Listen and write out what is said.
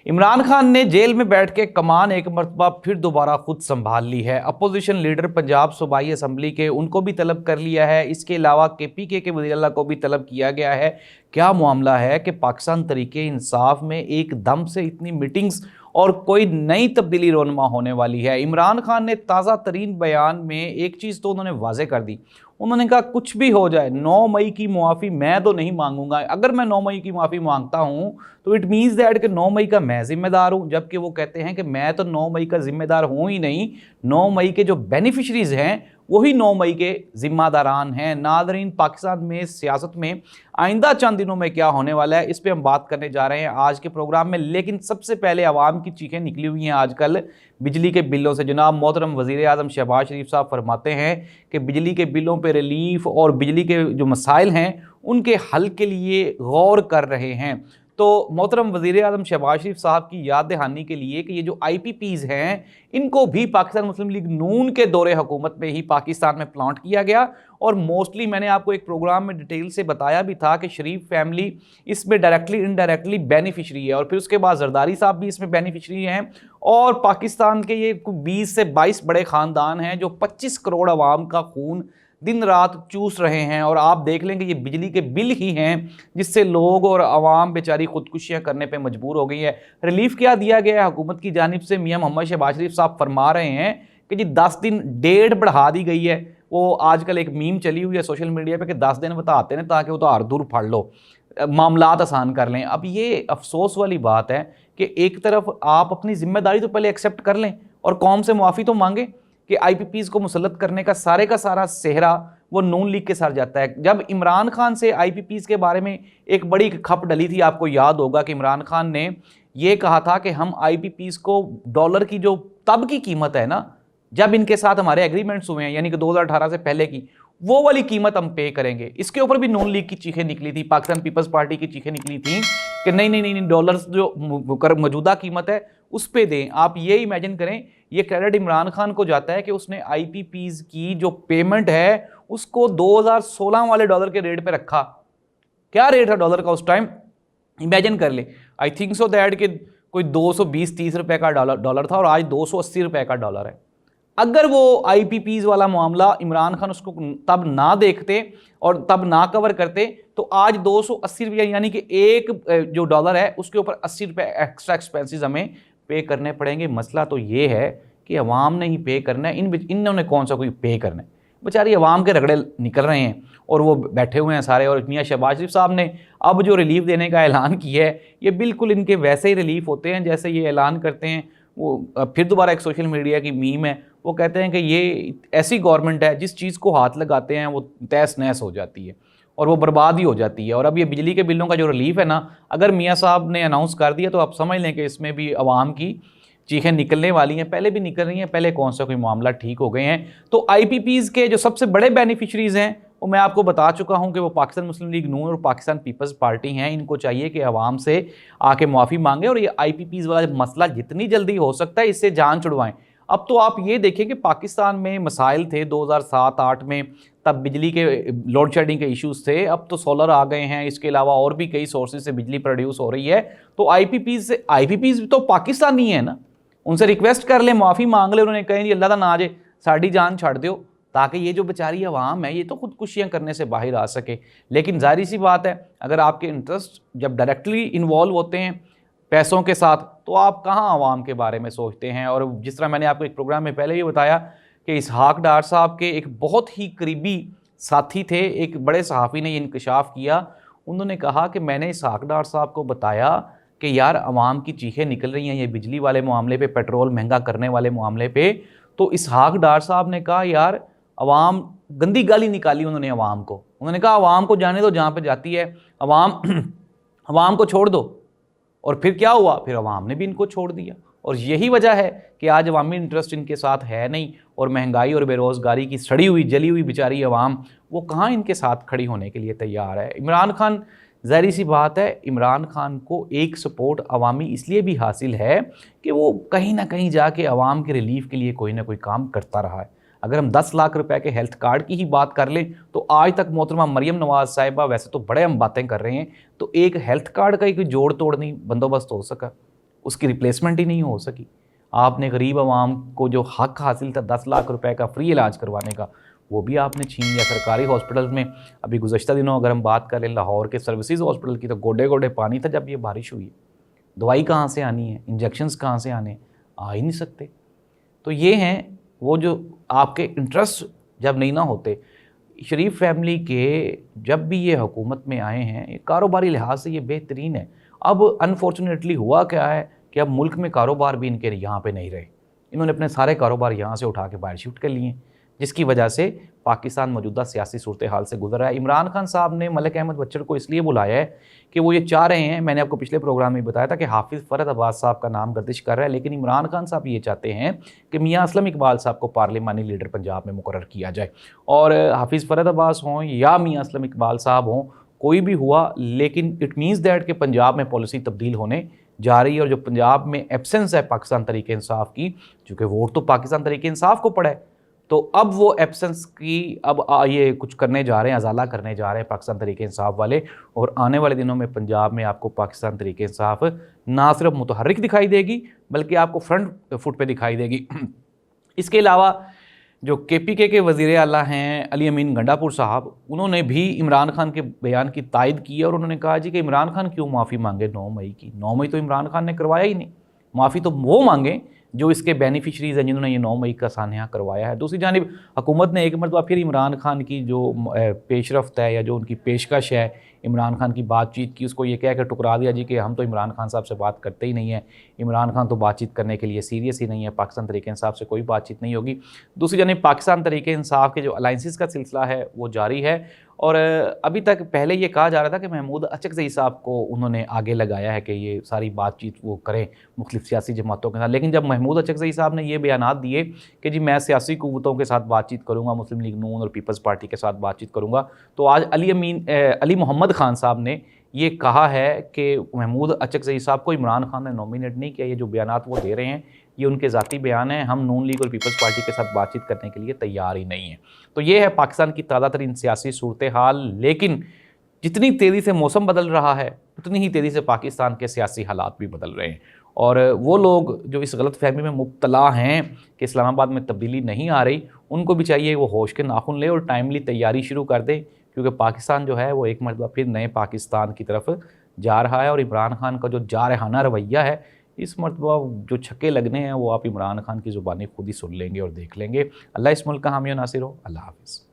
इमरान खान ने जेल में बैठ के कमान एक मरतबा फिर दोबारा खुद संभाल ली है। अपोजिशन लीडर पंजाब सूबाई असम्बली के उनको भी तलब कर लिया है। इसके अलावा KPK के वज़ीर आला को भी तलब किया गया है। क्या मामला है कि पाकिस्तान तरीके इंसाफ में एकदम से इतनी मीटिंग्स और कोई नई तब्दीली रोनमा होने वाली है। इमरान खान ने ताज़ा तरीन बयान में एक चीज़ तो उन्होंने वाजे कर दी। उन्होंने कहा कुछ भी हो जाए 9 मई की मुआफ़ी मैं तो नहीं मांगूंगा। अगर मैं 9 मई की मुआफ़ी मांगता हूं तो इट मीन्स दैट कि 9 मई का मैं जिम्मेदार हूं, जबकि वो कहते हैं कि मैं तो 9 मई का जिम्मेदार हूं ही नहीं। 9 मई के जो बेनिफिशरीज हैं वही 9 मई के जिम्मेदारान हैं। नाज़रीन, पाकिस्तान में सियासत में आइंदा चंद दिनों में क्या होने वाला है इस पर हम बात करने जा रहे हैं आज के प्रोग्राम में। लेकिन सबसे पहले आवाम की चीखें निकली हुई हैं आजकल बिजली के बिलों से। जनाब मोहतरम वज़ीर आज़म शहबाज शरीफ साहब फरमाते हैं कि बिजली के बिलों पर रिलीफ और बिजली के जो मसाइल हैं उनके हल के लिए गौर कर रहे हैं। तो मोहतरम वज़ीर आज़म शहबाज शरीफ साहब की याद दहानी के लिए कि ये जो IPPs हैं इनको भी पाकिस्तान मुस्लिम लीग नून के दौरे हुकूमत में ही पाकिस्तान में प्लांट किया गया। और मोस्टली मैंने आपको एक प्रोग्राम में डिटेल से बताया भी था कि शरीफ फैमिली इसमें डायरेक्टली इनडायरेक्टली बेनिफिशरी है, और फिर उसके बाद जरदारी साहब भी इसमें बेनिफिशरी हैं। और पाकिस्तान के ये 20 से 22 बड़े ख़ानदान हैं जो 25 करोड़ आवाम का खून दिन रात चूस रहे हैं। और आप देख लेंगे ये बिजली के बिल ही हैं जिससे लोग और आवाम बेचारी खुदकुशियां करने पे मजबूर हो गई है। रिलीफ क्या दिया गया है हुकूमत की जानिब से? मियां मोहम्मद शहबाज शरीफ साहब फरमा रहे हैं कि जी 10 दिन डेढ़ बढ़ा दी गई है। वो आजकल एक मीम चली हुई है सोशल मीडिया पे कि 10 दिन बताते हैं ताकि वो तो हर दूर फाड़ लो, मामलात आसान कर लें। अब ये अफसोस वाली बात है कि एक तरफ आप अपनी जिम्मेदारी तो पहले एक्सेप्ट कर लें और कौम से मुआफ़ी तो मांगे कि IPPs को मुसल्लत करने का सारा सेहरा वो नून लीग के साथ जाता है। जब इमरान खान से IPPs के बारे में एक बड़ी खप डली थी, आपको याद होगा कि इमरान खान ने ये कहा था कि हम IPPs को डॉलर की जो तब की कीमत है ना, जब इनके साथ हमारे एग्रीमेंट्स हुए हैं यानी कि 2018 से पहले की, वो वाली कीमत हम पे करेंगे। इसके ऊपर भी नून लीग की चीखें निकली थी, पाकिस्तान पीपल्स पार्टी की चीखें निकली थी कि नहीं डॉलर्स जो मौजूदा कीमत है उस पे दें। आप ये इमेजिन करें, ये क्रेडिट इमरान खान को जाता है कि उसने IPPs की जो पेमेंट है उसको 2016 वाले डॉलर के रेट पे रखा। क्या रेट था डॉलर का उस टाइम, इमेजिन कर ले। आई थिंक सो दैट कि कोई 220-30 रुपए का डॉलर था और आज 280 रुपए का डॉलर है। अगर वो IPPs वाला मामला इमरान खान उसको तब ना देखते और तब ना कवर करते तो आज 280 रुपये यानी कि एक जो डॉलर है उसके ऊपर 80 रुपये एक्स्ट्रा एक्सपेंसेस हमें पे करने पड़ेंगे। मसला तो ये है कि अवाम ने ही पे करना है। इन्होंने कौन सा कोई पे करना है? बेचारी अवाम के रगड़े निकल रहे हैं और वो बैठे हुए हैं सारे। और मियां शहबाज शरीफ साहब ने अब जो रिलीफ देने का ऐलान किया है ये बिल्कुल इनके वैसे ही रिलीफ होते हैं जैसे ये ऐलान करते हैं। वो फिर दोबारा एक सोशल मीडिया की मीम है, वो कहते हैं कि ये ऐसी गवर्नमेंट है जिस चीज़ को हाथ लगाते हैं वो तहस नहस हो जाती है और वो बर्बाद ही हो जाती है। और अब ये बिजली के बिलों का जो रिलीफ है ना, अगर मियां साहब ने अनाउंस कर दिया तो आप समझ लें कि इसमें भी अवाम की चीखें निकलने वाली हैं। पहले भी निकल रही हैं, पहले कौन सा कोई मामला ठीक हो गए हैं। तो IPPs के जो सबसे बड़े बेनिफिशरीज हैं वो मैं आपको बता चुका हूं कि वो पाकिस्तान मुस्लिम लीग नून और पाकिस्तान पीपल्स पार्टी हैं। इनको चाहिए कि अवाम से आके माफ़ी मांगे और ये IPPs वाला मसला जितनी जल्दी हो सकता है इससे जान छुड़वाएं। अब तो आप ये देखें कि पाकिस्तान में मसाइल थे 2007-8 में, तब बिजली के लोड शेडिंग के इश्यूज थे। अब तो सोलर आ गए हैं, इसके अलावा और भी कई सोर्सेज से बिजली प्रोड्यूस हो रही है। तो IPPs तो पाकिस्तानी है ना, उनसे रिक्वेस्ट कर ले, माफ़ी मांग ले। उन्होंने कहें जी अल्लाह दा ना जे साड़ी जान छड़ दो, ताकि ये जो बेचारी अवाम है ये तो खुदकुशियाँ करने से बाहर आ सके। लेकिन जाहिर सी बात है, अगर आपके इंटरेस्ट जब डायरेक्टली इन्वॉल्व होते हैं पैसों के साथ तो आप कहाँ आवाम के बारे में सोचते हैं। और जिस तरह मैंने आपको एक प्रोग्राम में पहले ही बताया कि इसहाक डार साहब के एक बहुत ही करीबी साथी थे, एक बड़े सहाफ़ी ने ये इंकशाफ किया। उन्होंने कहा कि मैंने इसहाक डार साहब को बताया कि यार अवाम की चीखें निकल रही हैं ये बिजली वाले मामले पे, पेट्रोल महंगा करने वाले मामले पे। तो इसहाक डार साहब ने कहा यार अवाम, गंदी गाली निकाली उन्होंने अवाम को। उन्होंने कहा अवाम को जाने दो जहाँ पे जाती है, अवाम को छोड़ दो। और फिर क्या हुआ, फिर अवाम ने भी इनको छोड़ दिया। और यही वजह है कि आज अवामी इंटरेस्ट इनके साथ है नहीं और महंगाई और बेरोज़गारी की सड़ी हुई जली हुई बेचारी अवाम वो कहाँ इनके साथ खड़ी होने के लिए तैयार है। इमरान खान, ज़ाहिर सी बात है, इमरान खान को एक सपोर्ट अवामी इसलिए भी हासिल है कि वो कहीं ना कहीं जाके अवाम के रिलीफ के लिए कोई ना कोई काम करता रहा है। अगर हम 10 लाख रुपए के हेल्थ कार्ड की ही बात कर लें तो आज तक मोहतरमा मरियम नवाज साहिबा, वैसे तो बड़े हम बातें कर रहे हैं, तो एक हेल्थ कार्ड का ही कोई जोड़ तोड़ नहीं बंदोबस्त हो सका। उसकी रिप्लेसमेंट ही नहीं हो सकी। आपने गरीब आवाम को जो हक हासिल था 10 लाख रुपए का फ्री इलाज करवाने का, वो भी आपने छीन लिया। सरकारी हॉस्पिटल में अभी गुज़श्ता दिनों अगर हम बात करें लाहौर के सर्विसेज हॉस्पिटल की, तो गोडे गोडे पानी था जब ये बारिश हुई। दवाई कहाँ से आनी है, इंजेक्शंस कहाँ से आने, आ ही नहीं सकते। तो ये हैं वो जो आपके इंटरेस्ट जब नहीं ना होते। शरीफ फैमिली के जब भी ये हुकूमत में आए हैं, ये कारोबारी लिहाज से ये बेहतरीन है। अब अनफॉर्चुनेटली हुआ क्या है कि अब मुल्क में कारोबार भी इनके यहाँ पे नहीं रहे। इन्होंने अपने सारे कारोबार यहाँ से उठा के बाहर शिफ्ट कर लिए, जिसकी वजह से पाकिस्तान मौजूदा सियासी सूरत हाल से गुजर रहा है। इमरान खान साहब ने मलिक अहमद बच्चर को इसलिए बुलाया है कि वो ये चाह रहे हैं, मैंने आपको पिछले प्रोग्राम में बताया था कि हाफिज़ फ़रहद अब्बास साहब का नाम गर्दिश कर रहा है, लेकिन इमरान खान साहब ये चाहते हैं कि मियाँ असलम इकबाल साहब को पार्लिमानी लीडर पंजाब में मुकर्रर किया जाए। और हाफिज़ फ़रहद अब्बास हों या मियाँ असलम इकबाल साहब हों, कोई भी हुआ, लेकिन इट मीन्स दैट कि पंजाब में पॉलिसी तब्दील होने जा रही है। और जो पंजाब में एब्सेंस है पाकिस्तान तरीके इंसाफ की, चूँकि वोट तो पाकिस्तान तरीके इंसाफ को पड़ा है, तो अब वो एब्सेंस की अब ये कुछ करने जा रहे हैं, अजाला करने जा रहे हैं पाकिस्तान तरीके इंसाफ वाले। और आने वाले दिनों में पंजाब में आपको पाकिस्तान तरीके इंसाफ ना सिर्फ मुतहर्रिक दिखाई देगी, बल्कि आपको फ्रंट फुट पे दिखाई देगी। इसके अलावा जो KPK के वज़ीर आला हैं अली अमीन गंडापुर साहब, उन्होंने भी इमरान खान के बयान की तायद की है और उन्होंने कहा जी कि इमरान खान क्यों माफ़ी मांगे 9 मई की। 9 मई तो इमरान खान ने करवाया ही नहीं, माफ़ी तो वो मांगे जो इसके बेनिफिशरीज़ हैं जिन्होंने ये 9 मई का सान्या करवाया है। दूसरी जानिब हुकूमत ने एक मरतबा फिर इमरान खान की जो पेशरफ्त है या जो उनकी पेशकश है इमरान खान की बातचीत की, उसको ये कह कर टुकरा दिया जी कि हम तो इमरान खान साहब से बात करते ही नहीं है, इमरान खान तो बातचीत करने के लिए सीरियस ही नहीं है, पाकिस्तान तरीके इंसाफ से कोई बातचीत नहीं होगी। दूसरी जानिब पाकिस्तान तरीके इंसाफ के जो अलाइंसिस का सिलसिला है वो जारी है। और अभी तक पहले ये कहा जा रहा था कि महमूद अचकज़ई साहब को उन्होंने आगे लगाया है कि ये सारी बातचीत वो करें मुख्तलिफ सियासी जमातों के साथ, लेकिन जब महमूद अचकज़ई साहब ने ये बयानात दिए कि जी मैं सियासी क़ुव्वतों के साथ बातचीत करूँगा, मुस्लिम लीग नून और पीपल्स पार्टी के साथ बातचीत करूँगा, तो आज अली मोहम्मद खान साहब ने ये कहा है कि महमूद अचकज़ई साहब को इमरान खान ने नॉमिनेट नहीं किया। ये जो बयानात वो दे रहे हैं ये उनके ज़ाती बयान हैं, हम नून लीग और पीपल्स पार्टी के साथ बातचीत करने के लिए तैयार ही नहीं है। तो ये है पाकिस्तान की ताज़ा तरीन सियासी सूरत हाल। लेकिन जितनी तेज़ी से मौसम बदल रहा है उतनी ही तेज़ी से पाकिस्तान के सियासी हालात भी बदल रहे हैं। और वो लोग जो इस गलत फहमी में मुब्तला हैं कि इस्लामाबाद में तब्दीली नहीं आ रही, उनको भी चाहिए वो होश के नाखून ले और टाइमली तैयारी शुरू कर दें, क्योंकि पाकिस्तान जो है वो एक मरतबा फिर नए पाकिस्तान की तरफ जा रहा है। और इमरान खान का जो जारहाना रवैया है, इस मरतबा जो छक्के लगने हैं वो आप इमरान खान की ज़ुबानी खुद ही सुन लेंगे और देख लेंगे। अल्लाह इस मुल्क का हामी और नासिर हो। अल्लाह हाफ़िज़।